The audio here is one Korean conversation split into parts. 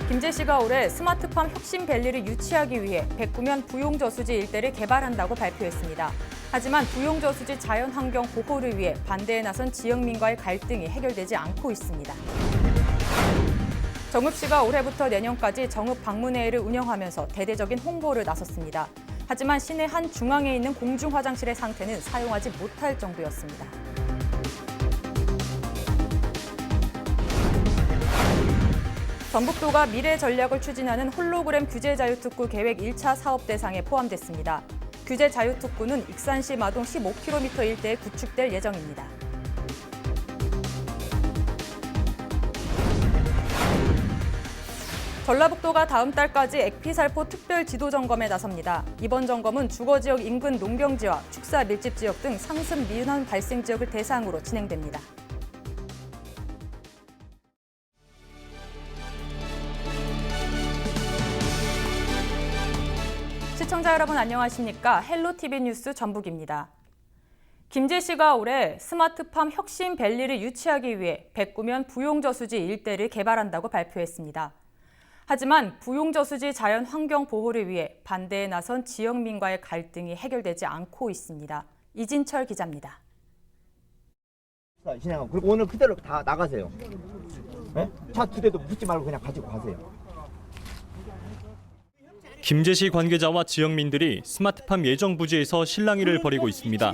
김제시가 올해 스마트팜 혁신밸리를 유치하기 위해 109면 부용저수지 일대를 개발한다고 발표했습니다. 하지만 부용저수지 자연환경 보호를 위해 반대에 나선 지역민과의 갈등이 해결되지 않고 있습니다. 정읍시가 올해부터 내년까지 정읍 방문회를 운영하면서 대대적인 홍보를 나섰습니다. 하지만 시내 한 중앙에 있는 공중화장실의 상태는 사용하지 못할 정도였습니다. 전북도가 미래 전략을 추진하는 홀로그램 규제 자유특구 계획 1차 사업 대상에 포함됐습니다. 규제 자유특구는 익산시 마동 15km 일대에 구축될 예정입니다. 전라북도가 다음 달까지 액피살포 특별 지도 점검에 나섭니다. 이번 점검은 주거지역 인근 농경지와 축사 밀집 지역 등 상습 민원 발생 지역을 대상으로 진행됩니다. 시청자 여러분 안녕하십니까? 헬로티비 뉴스 전북입니다. 김제시가 올해 스마트팜 혁신밸리를 유치하기 위해 109면 부용저수지 일대를 개발한다고 발표했습니다. 하지만 부용저수지 자연환경 보호를 위해 반대에 나선 지역민과의 갈등이 해결되지 않고 있습니다. 이진철 기자입니다. 그리고 오늘 그대로 다 나가세요. 네? 차 2대도 묻지 말고 그냥 가지고 가세요. 김제시 관계자와 지역민들이 스마트팜 예정 부지에서 실랑이를 벌이고 있습니다.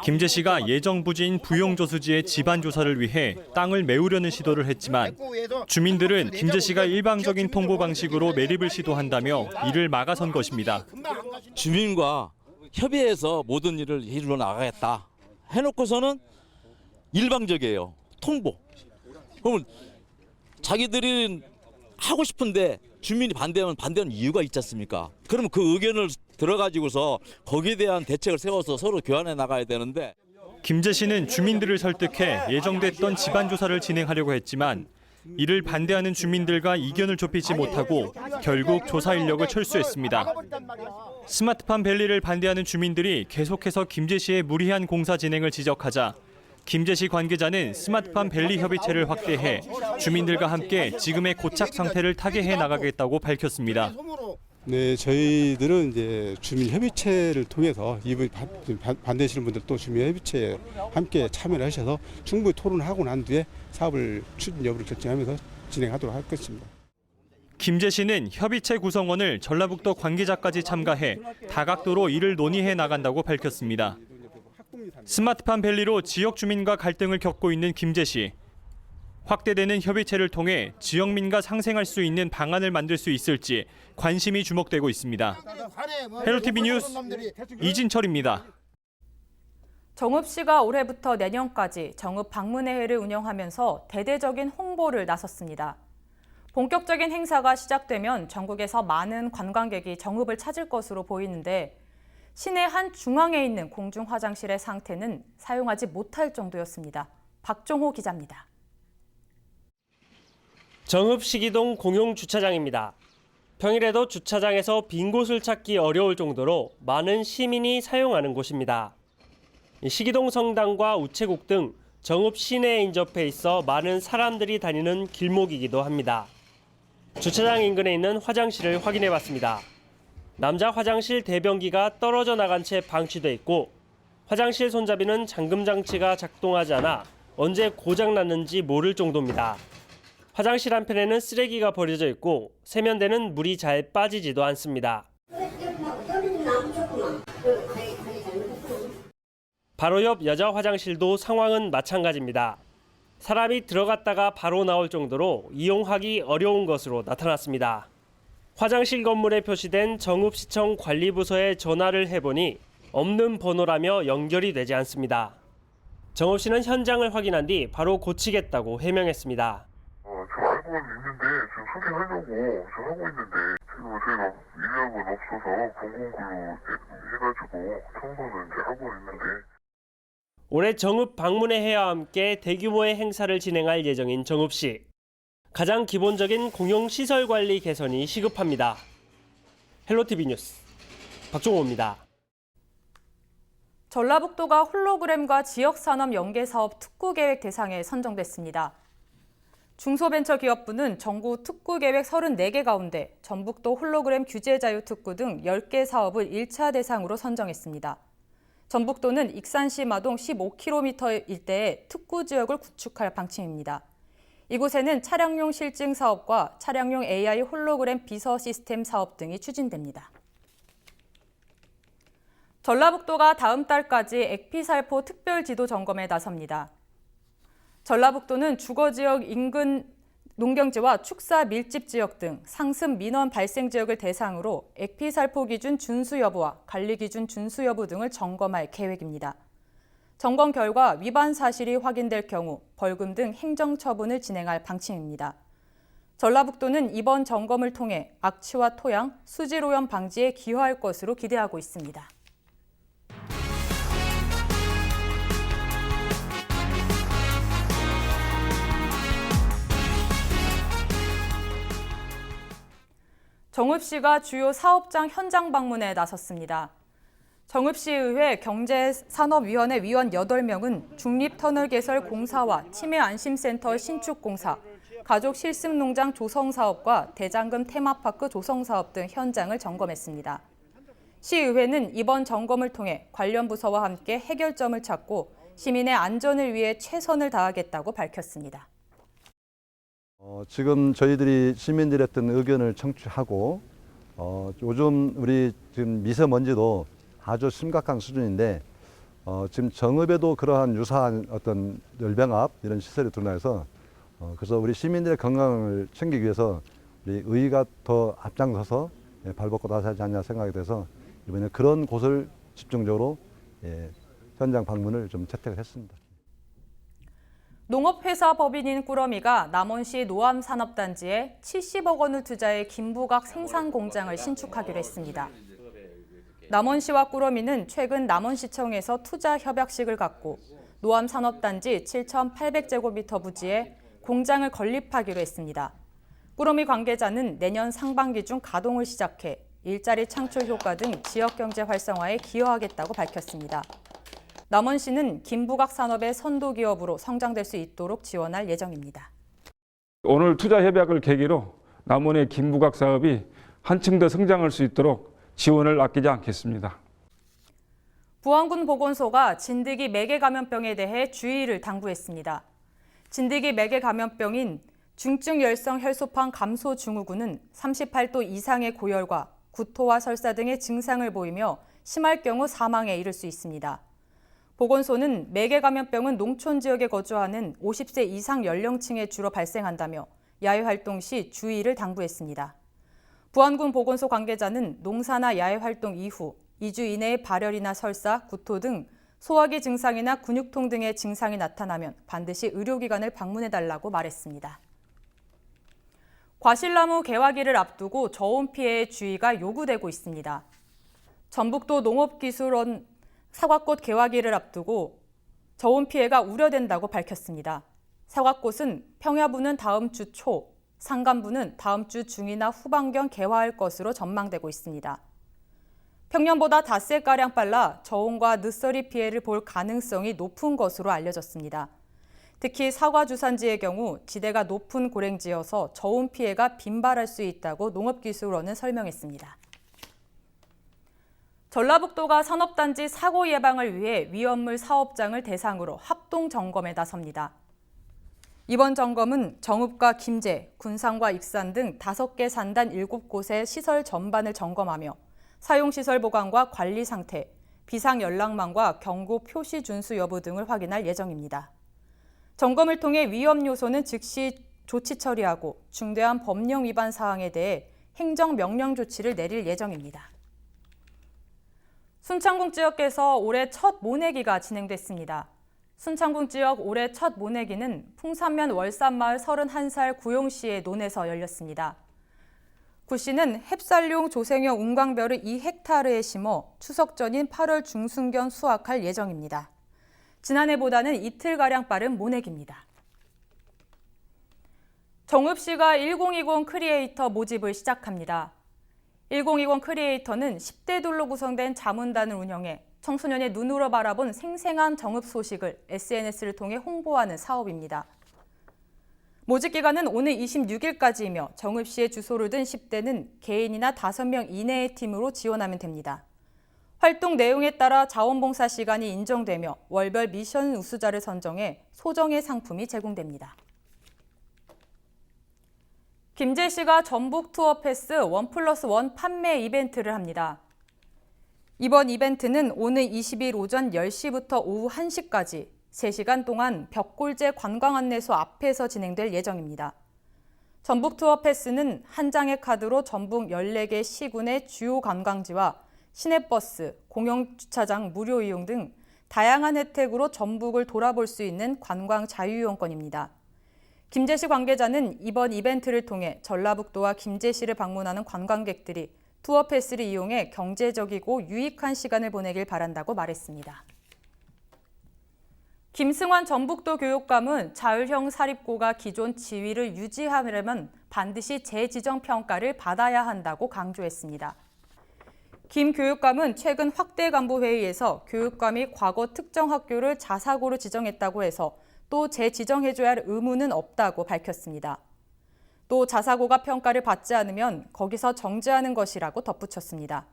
김제시가 예정 부지인 부용저수지의 지반 조사를 위해 땅을 메우려는 시도를 했지만 주민들은 김제시가 일방적인 통보 방식으로 매립을 시도한다며 이를 막아선 것입니다. 주민과 협의해서 모든 일을 이루어 나가겠다 해놓고서는 일방적이에요. 통보. 그러면 자기들이 하고 싶은데 주민이 반대하면 반대하는 이유가 있지 않습니까? 그러면 그 의견을 들어가지고서 거기에 대한 대책을 세워서 서로 교환해 나가야 되는데. 김제시는 주민들을 설득해 예정됐던 지반조사를 진행하려고 했지만 이를 반대하는 주민들과 이견을 좁히지 못하고 결국 조사 인력을 철수했습니다. 스마트팜 밸리를 반대하는 주민들이 계속해서 김제시의 무리한 공사 진행을 지적하자 김제시 관계자는 스마트팜 밸리 협의체를 확대해 주민들과 함께 지금의 고착 상태를 타개해 나가겠다고 밝혔습니다. 네, 저희들은 이제 주민협의체를 통해서 이분 반대하시는 분들 또 주민협의체에 함께 참여를 하셔서 충분히 토론하고 난 뒤에 사업을 추진 여부를 결정하면서 진행하도록 할 것입니다. 김제시는 협의체 구성원을 전라북도 관계자까지 참가해 다각도로 이를 논의해 나간다고 밝혔습니다. 스마트팜 밸리로 지역 주민과 갈등을 겪고 있는 김제시. 확대되는 협의체를 통해 지역민과 상생할 수 있는 방안을 만들 수 있을지 관심이 주목되고 있습니다. 헬로티비 뉴스 이진철입니다. 정읍시가 올해부터 내년까지 정읍 방문회를 운영하면서 대대적인 홍보를 나섰습니다. 본격적인 행사가 시작되면 전국에서 많은 관광객이 정읍을 찾을 것으로 보이는데 시내 한 중앙에 있는 공중화장실의 상태는 사용하지 못할 정도였습니다. 박종호 기자입니다. 정읍 시기동 공용주차장입니다. 평일에도 주차장에서 빈 곳을 찾기 어려울 정도로 많은 시민이 사용하는 곳입니다. 시기동 성당과 우체국 등 정읍 시내에 인접해 있어 많은 사람들이 다니는 길목이기도 합니다. 주차장 인근에 있는 화장실을 확인해 봤습니다. 남자 화장실 대변기가 떨어져 나간 채 방치돼 있고 화장실 손잡이는 잠금 장치가 작동하지 않아 언제 고장 났는지 모를 정도입니다. 화장실 한편에는 쓰레기가 버려져 있고 세면대는 물이 잘 빠지지도 않습니다. 바로 옆 여자 화장실도 상황은 마찬가지입니다. 사람이 들어갔다가 바로 나올 정도로 이용하기 어려운 것으로 나타났습니다. 화장실 건물에 표시된 정읍시청 관리부서에 전화를 해보니 없는 번호라며 연결이 되지 않습니다. 정읍시는 현장을 확인한 뒤 바로 고치겠다고 해명했습니다. 저 알고는 있는데 지금 소개하려고 저 하고 있는데 지금 저희가 인력은 없어서 공공근로 해가지고 청소는 이제 하고 있는데. 올해 정읍 방문회와 함께 대규모의 행사를 진행할 예정인 정읍시. 가장 기본적인 공용시설 관리 개선이 시급합니다. 헬로티비 뉴스 박종호입니다. 전라북도가 홀로그램과 지역산업 연계사업 특구계획 대상에 선정됐습니다. 중소벤처기업부는 정부 특구 계획 34개 가운데 전북도 홀로그램 규제 자유 특구 등 10개 사업을 1차 대상으로 선정했습니다. 전북도는 익산시 마동 15km 일대에 특구 지역을 구축할 방침입니다. 이곳에는 차량용 실증 사업과 차량용 AI 홀로그램 비서 시스템 사업 등이 추진됩니다. 전라북도가 다음 달까지 액피살포 특별지도 점검에 나섭니다. 전라북도는 주거지역 인근 농경지와 축사 밀집 지역 등 상습 민원 발생 지역을 대상으로 액피살포 기준 준수 여부와 관리 기준 준수 여부 등을 점검할 계획입니다. 점검 결과 위반 사실이 확인될 경우 벌금 등 행정 처분을 진행할 방침입니다. 전라북도는 이번 점검을 통해 악취와 토양, 수질 오염 방지에 기여할 것으로 기대하고 있습니다. 정읍시가 주요 사업장 현장 방문에 나섰습니다. 정읍시의회 경제산업위원회 위원 8명은 중립터널 개설 공사와 치매안심센터 신축 공사, 가족실습농장 조성사업과 대장금 테마파크 조성사업 등 현장을 점검했습니다. 시의회는 이번 점검을 통해 관련 부서와 함께 해결점을 찾고 시민의 안전을 위해 최선을 다하겠다고 밝혔습니다. 지금 저희들이 시민들의 어떤 의견을 청취하고 요즘 우리 지금 미세먼지도 아주 심각한 수준인데 지금 정읍에도 그러한 유사한 어떤 열병합 이런 시설이 드러나서 그래서 우리 시민들의 건강을 챙기기 위해서 우리 의회가 더 앞장서서 발벗고 나서지 않냐 생각이 돼서 이번에 그런 곳을 집중적으로 현장 방문을 좀 채택을 했습니다. 농업회사 법인인 꾸러미가 남원시 노암산업단지에 70억 원을 투자해 김부각 생산공장을 신축하기로 했습니다. 남원시와 꾸러미는 최근 남원시청에서 투자 협약식을 갖고 노암산업단지 7,800제곱미터 부지에 공장을 건립하기로 했습니다. 꾸러미 관계자는 내년 상반기 중 가동을 시작해 일자리 창출 효과 등 지역경제 활성화에 기여하겠다고 밝혔습니다. 남원시는 김부각 산업의 선도 기업으로 성장될 수 있도록 지원할 예정입니다. 오늘 투자 협약을 계기로 남원의 김부각 사업이 한층 더 성장할 수 있도록 지원을 아끼지 않겠습니다. 부안군 보건소가 진드기 매개 감염병에 대해 주의를 당부했습니다. 진드기 매개 감염병인 중증 열성 혈소판 감소 증후군은 38도 이상의 고열과 구토와 설사 등의 증상을 보이며 심할 경우 사망에 이를 수 있습니다. 보건소는 매개 감염병은 농촌 지역에 거주하는 50세 이상 연령층에 주로 발생한다며 야외 활동 시 주의를 당부했습니다. 부안군 보건소 관계자는 농사나 야외 활동 이후 2주 이내에 발열이나 설사, 구토 등 소화기 증상이나 근육통 등의 증상이 나타나면 반드시 의료기관을 방문해달라고 말했습니다. 과실나무 개화기를 앞두고 저온 피해에 주의가 요구되고 있습니다. 전북도 농업기술원 사과꽃 개화기를 앞두고 저온 피해가 우려된다고 밝혔습니다. 사과꽃은 평야부는 다음 주 초, 산간부는 다음 주 중이나 후반경 개화할 것으로 전망되고 있습니다. 평년보다 닷새가량 빨라 저온과 늦서리 피해를 볼 가능성이 높은 것으로 알려졌습니다. 특히 사과 주산지의 경우 지대가 높은 고랭지여서 저온 피해가 빈발할 수 있다고 농업기술원은 설명했습니다. 전라북도가 산업단지 사고 예방을 위해 위험물 사업장을 대상으로 합동 점검에 나섭니다. 이번 점검은 정읍과 김제, 군산과 익산 등 5개 산단 7곳의 시설 전반을 점검하며 사용시설 보관과 관리 상태, 비상 연락망과 경고 표시 준수 여부 등을 확인할 예정입니다. 점검을 통해 위험 요소는 즉시 조치 처리하고 중대한 법령 위반 사항에 대해 행정명령 조치를 내릴 예정입니다. 순창군 지역에서 올해 첫 모내기가 진행됐습니다. 순창군 지역 올해 첫 모내기는 풍산면 월산마을 31살 구용씨의 논에서 열렸습니다. 구 씨는 햅쌀용 조생형 운광별을 2헥타르에 심어 추석 전인 8월 중순경 수확할 예정입니다. 지난해보다는 이틀가량 빠른 모내기입니다. 정읍시가 1020 크리에이터 모집을 시작합니다. 1020 크리에이터는 10대들로 구성된 자문단을 운영해 청소년의 눈으로 바라본 생생한 정읍 소식을 SNS를 통해 홍보하는 사업입니다. 모집 기간은 오는 26일까지이며 정읍시에 주소를 둔 10대는 개인이나 5명 이내의 팀으로 지원하면 됩니다. 활동 내용에 따라 자원봉사 시간이 인정되며 월별 미션 우수자를 선정해 소정의 상품이 제공됩니다. 김제시가 전북 투어 패스 1+1 판매 이벤트를 합니다. 이번 이벤트는 오는 20일 오전 10시부터 오후 1시까지 3시간 동안 벽골제 관광안내소 앞에서 진행될 예정입니다. 전북 투어 패스는 한 장의 카드로 전북 14개 시군의 주요 관광지와 시내버스, 공영주차장 무료 이용 등 다양한 혜택으로 전북을 돌아볼 수 있는 관광 자유이용권입니다. 김제시 관계자는 이번 이벤트를 통해 전라북도와 김제시를 방문하는 관광객들이 투어 패스를 이용해 경제적이고 유익한 시간을 보내길 바란다고 말했습니다. 김승환 전북도 교육감은 자율형 사립고가 기존 지위를 유지하려면 반드시 재지정 평가를 받아야 한다고 강조했습니다. 김 교육감은 최근 확대 간부 회의에서 교육감이 과거 특정 학교를 자사고로 지정했다고 해서 또 재지정해줘야 할 의무는 없다고 밝혔습니다. 또 자사고가 평가를 받지 않으면 거기서 정지하는 것이라고 덧붙였습니다.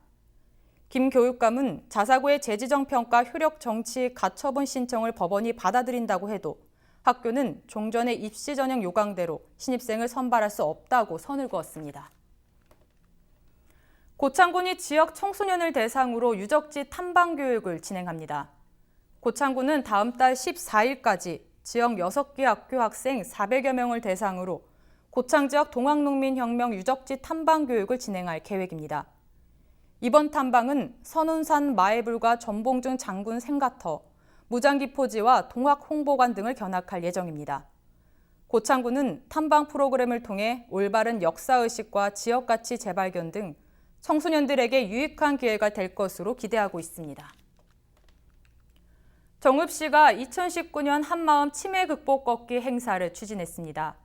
김 교육감은 자사고의 재지정 평가 효력 정치 가처분 신청을 법원이 받아들인다고 해도 학교는 종전의 입시 전형 요강대로 신입생을 선발할 수 없다고 선을 그었습니다. 고창군이 지역 청소년을 대상으로 유적지 탐방 교육을 진행합니다. 고창군은 다음 달 14일까지 지역 6개 학교 학생 400여 명을 대상으로 고창 지역 동학농민혁명 유적지 탐방 교육을 진행할 계획입니다. 이번 탐방은 선운산 마애불과 전봉준 장군 생가터, 무장기포지와 동학홍보관 등을 견학할 예정입니다. 고창군은 탐방 프로그램을 통해 올바른 역사의식과 지역가치 재발견 등 청소년들에게 유익한 기회가 될 것으로 기대하고 있습니다. 정읍시가 2019년 한마음 치매 극복 걷기 행사를 추진했습니다.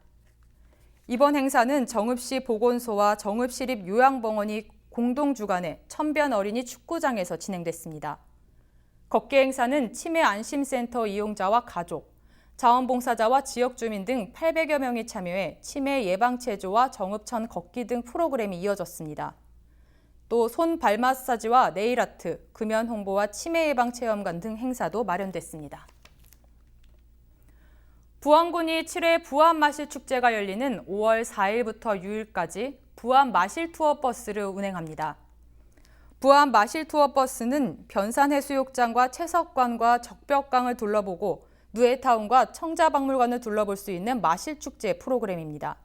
이번 행사는 정읍시 보건소와 정읍시립 요양병원이 공동 주관해 천변 어린이 축구장에서 진행됐습니다. 걷기 행사는 치매 안심센터 이용자와 가족, 자원봉사자와 지역 주민 등 800여 명이 참여해 치매 예방 체조와 정읍천 걷기 등 프로그램이 이어졌습니다. 또 손 발 마사지와 네일 아트, 금연 홍보와 치매 예방 체험관 등 행사도 마련됐습니다. 부안군이 7회 부안 마실 축제가 열리는 5월 4일부터 6일까지 부안 마실 투어 버스를 운행합니다. 부안 마실 투어 버스는 변산해수욕장과 채석관과 적벽강을 둘러보고 누에타운과 청자박물관을 둘러볼 수 있는 마실 축제 프로그램입니다.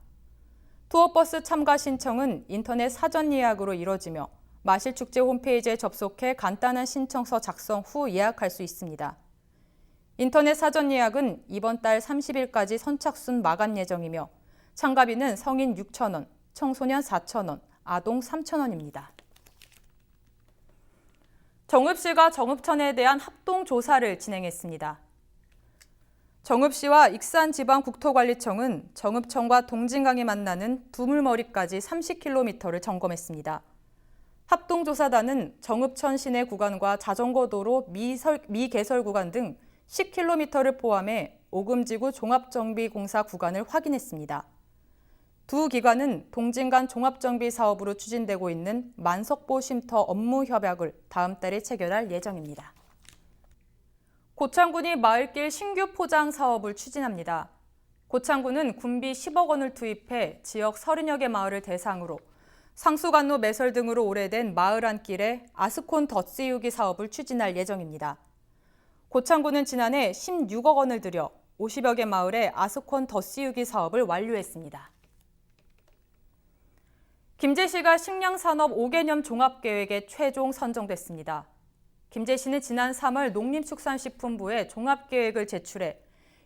투어버스 참가 신청은 인터넷 사전 예약으로 이뤄지며 마실축제 홈페이지에 접속해 간단한 신청서 작성 후 예약할 수 있습니다. 인터넷 사전 예약은 이번 달 30일까지 선착순 마감 예정이며 참가비는 성인 6,000원, 청소년 4,000원, 아동 3,000원입니다. 정읍시가 정읍천에 대한 합동조사를 진행했습니다. 정읍시와 익산지방국토관리청은 정읍천과 동진강이 만나는 두물머리까지 30km를 점검했습니다. 합동조사단은 정읍천 시내 구간과 자전거도로 미개설 구간 등 10km를 포함해 오금지구 종합정비공사 구간을 확인했습니다. 두 기관은 동진간 종합정비 사업으로 추진되고 있는 만석보 쉼터 업무 협약을 다음 달에 체결할 예정입니다. 고창군이 마을길 신규 포장 사업을 추진합니다. 고창군은 군비 10억 원을 투입해 지역 30여 개 마을을 대상으로 상수관로 매설 등으로 오래된 마을 안길에 아스콘 덧씌우기 사업을 추진할 예정입니다. 고창군은 지난해 16억 원을 들여 50여 개 마을에 아스콘 덧씌우기 사업을 완료했습니다. 김제시가 식량산업 5개년 종합계획에 최종 선정됐습니다. 김제시는 지난 3월 농림축산식품부에 종합계획을 제출해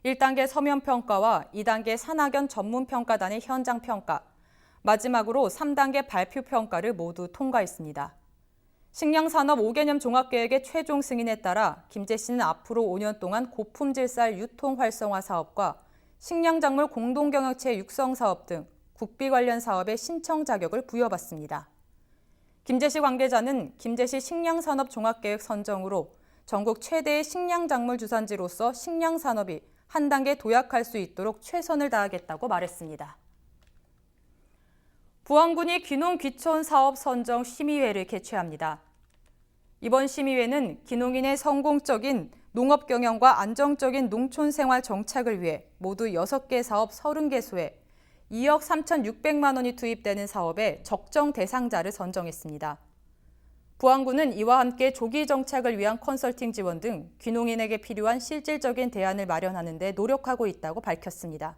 1단계 서면평가와 2단계 산학연 전문평가단의 현장평가, 마지막으로 3단계 발표평가를 모두 통과했습니다. 식량산업 5개년 종합계획의 최종 승인에 따라 김제시는 앞으로 5년 동안 고품질 쌀 유통 활성화 사업과 식량작물 공동경영체 육성 사업 등 국비 관련 사업의 신청 자격을 부여받습니다. 김제시 관계자는 김제시 식량산업 종합계획 선정으로 전국 최대의 식량작물 주산지로서 식량산업이 한 단계 도약할 수 있도록 최선을 다하겠다고 말했습니다. 부안군이 귀농 귀촌 사업 선정 심의회를 개최합니다. 이번 심의회는 귀농인의 성공적인 농업 경영과 안정적인 농촌 생활 정착을 위해 모두 6개 사업 30개소에 2억 3,600만 원이 투입되는 사업의 적정 대상자를 선정했습니다. 부안군은 이와 함께 조기 정착을 위한 컨설팅 지원 등 귀농인에게 필요한 실질적인 대안을 마련하는 데 노력하고 있다고 밝혔습니다.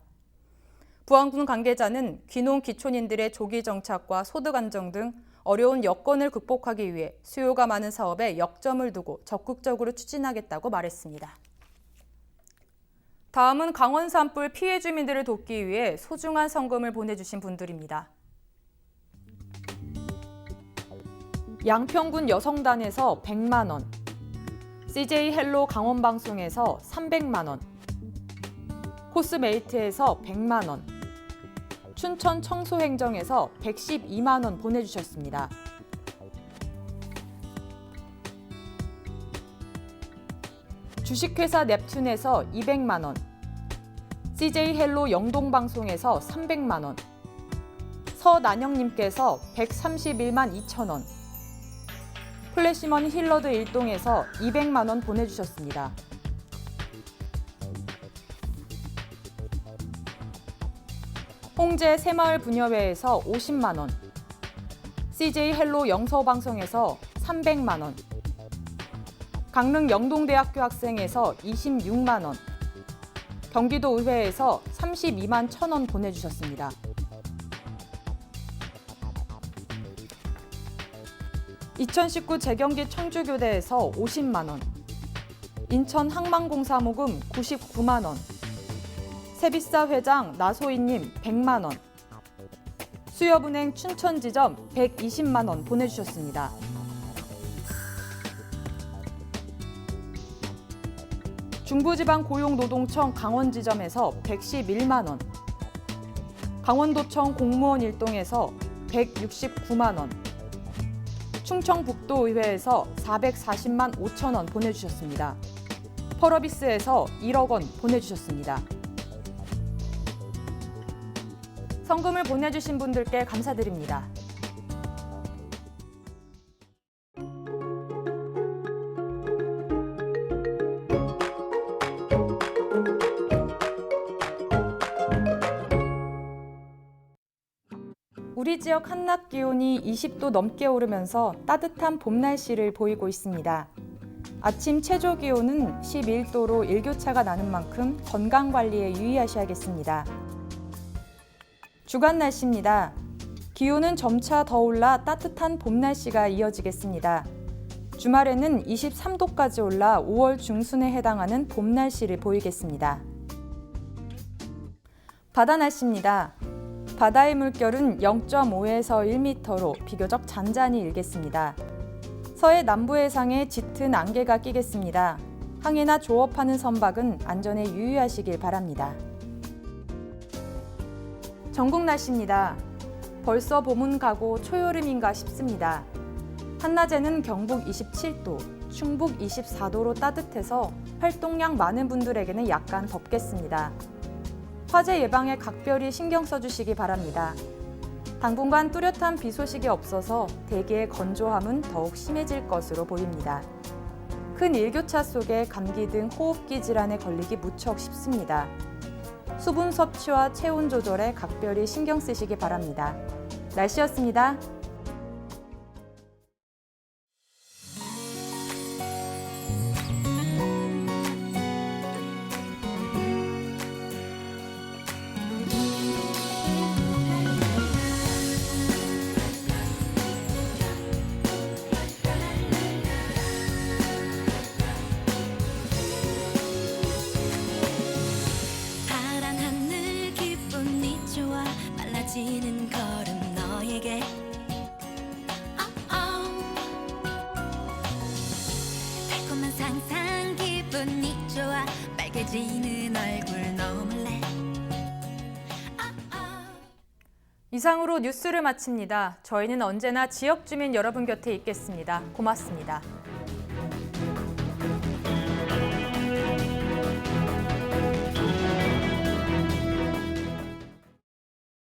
부안군 관계자는 귀농 귀촌인들의 조기 정착과 소득 안정 등 어려운 여건을 극복하기 위해 수요가 많은 사업에 역점을 두고 적극적으로 추진하겠다고 말했습니다. 다음은 강원 산불 피해 주민들을 돕기 위해 소중한 성금을 보내주신 분들입니다. 양평군 여성단에서 100만 원, CJ 헬로 강원방송에서 300만 원, 코스메이트에서 100만 원, 춘천 청소행정에서 112만 원 보내주셨습니다. 주식회사 넵튠에서 200만 원, CJ 헬로 영동방송에서 300만 원, 서난영님께서 131만 2천 원, 플래시머니 힐러드 일동에서 200만 원 보내주셨습니다. 홍제 새마을 부녀회에서 50만 원, CJ 헬로 영서방송에서 300만 원, 강릉 영동대학교 학생에서 26만 원, 경기도 의회에서 32만 1천 원 보내주셨습니다. (2019) 재경기 청주교대에서 50만 원, 인천 항만공사 모금 99만 원, 세비사 회장 나소희님 100만 원, 수협은행 춘천지점 120만 원 보내주셨습니다. 중부지방고용노동청 강원지점에서 111만 원, 강원도청 공무원 일동에서 169만 원, 충청북도의회에서 440만 5천 원 보내주셨습니다. 펄어비스에서 1억 원 보내주셨습니다. 성금을 보내주신 분들께 감사드립니다. 우리 지역 한낮 기온이 20도 넘게 오르면서 따뜻한 봄 날씨를 보이고 있습니다. 아침 최저 기온은 11도로 일교차가 나는 만큼 건강 관리에 유의하셔야겠습니다. 주간 날씨입니다. 기온은 점차 더 올라 따뜻한 봄 날씨가 이어지겠습니다. 주말에는 23도까지 올라 5월 중순에 해당하는 봄 날씨를 보이겠습니다. 바다 날씨입니다. 바다의 물결은 0.5에서 1m로 비교적 잔잔히 일겠습니다. 서해 남부 해상에 짙은 안개가 끼겠습니다. 항해나 조업하는 선박은 안전에 유의하시길 바랍니다. 전국 날씨입니다. 벌써 봄은 가고 초여름인가 싶습니다. 한낮에는 경북 27도, 충북 24도로 따뜻해서 활동량 많은 분들에게는 약간 덥겠습니다. 화재 예방에 각별히 신경 써주시기 바랍니다. 당분간 뚜렷한 비 소식이 없어서 대기의 건조함은 더욱 심해질 것으로 보입니다. 큰 일교차 속에 감기 등 호흡기 질환에 걸리기 무척 쉽습니다. 수분 섭취와 체온 조절에 각별히 신경 쓰시기 바랍니다. 날씨였습니다. 지는 걸음 너에게 달콤한 상상 기분이 좋아 빨개지는 얼굴 너물래 이상으로 뉴스를 마칩니다. 저희는 언제나 지역 주민 여러분 곁에 있겠습니다. 고맙습니다.